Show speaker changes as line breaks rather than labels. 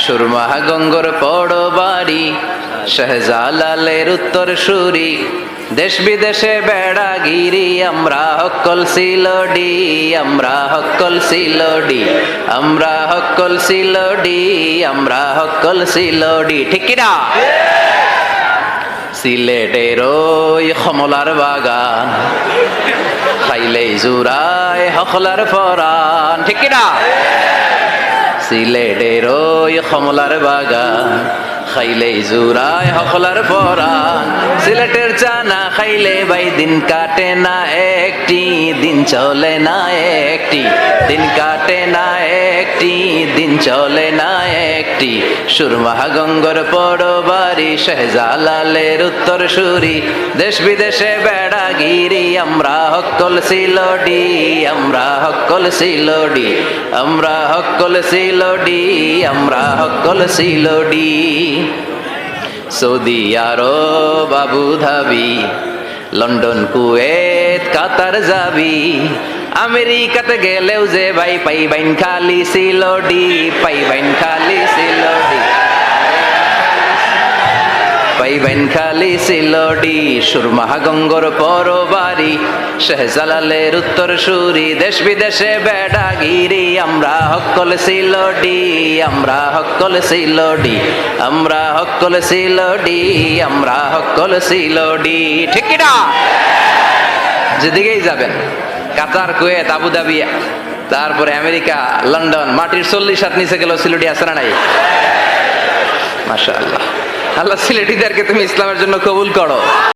সুরমা গঙ্গর পড়ো বাড়ি, শাহজালালের উত্তর সুরি, দেশ বিদেশে বেড়াগিরি, আমরা হক্কল সিলোডি, আমরা হক্কল সিলোডি, আমরা হক্কল সিলোডি, আমরা হক্কল সিলোডি। ঠিক কিনা? সিলেটের ওই কমলার বাগান, খাইলেই জুরায় হকলার পরাণ। ঠিক কিনা? সিলেটের ওই কমলার বাগান, খাইলেই জুরায় হকলার পরাণ। সিলেটের চানা খাইলে ভাই দিন কাটে না একটি, দিন চলে না একটি, দিন কাটে না একটি, দিন চলে না একটি। সুরমা গঙ্গর পড়ো বাড়ি, শাহজালালের উত্তর সুরি, দেশ বিদেশে বেড়াগিরি, আমরা হক্কল সিলোডি, আমরা হক্কল সিলোডি, আমরা হক্কল সিলোডি, আমরা হক্কল Sylheti. Saudi Arab Abu Dhabi, London Kuwait Qatar যাবি, আমেরিকাতে গেলেও যে ভাই পাইবেন খালি সিলোডি, পাইবেন খালি সিলোডি, পাইবেন খালি সিলোডি। সুরমা গঙ্গর পড়ো বাড়ি, শাহজালালের উত্তর সুরি, দেশ বিদেশে বেড়াগিরি, আমরা হক্কল সিলোডি, আমরা হক্কল সিলোডি, আমরা হক্কল সিলোডি, আমরা হক্কল সিলোডি। ঠিক কিনা? যেদিকেই যাবেন, কাতার কুয়েত আবু ধাবি, তারপরে আমেরিকা লন্ডন, মাটির 40 হাত নিচে গেল সিলোডি আছে না নাই? মাশাআল্লাহ। আল্লাহ সিলেটিদেরকে তুমি ইসলামের জন্য কবুল করো।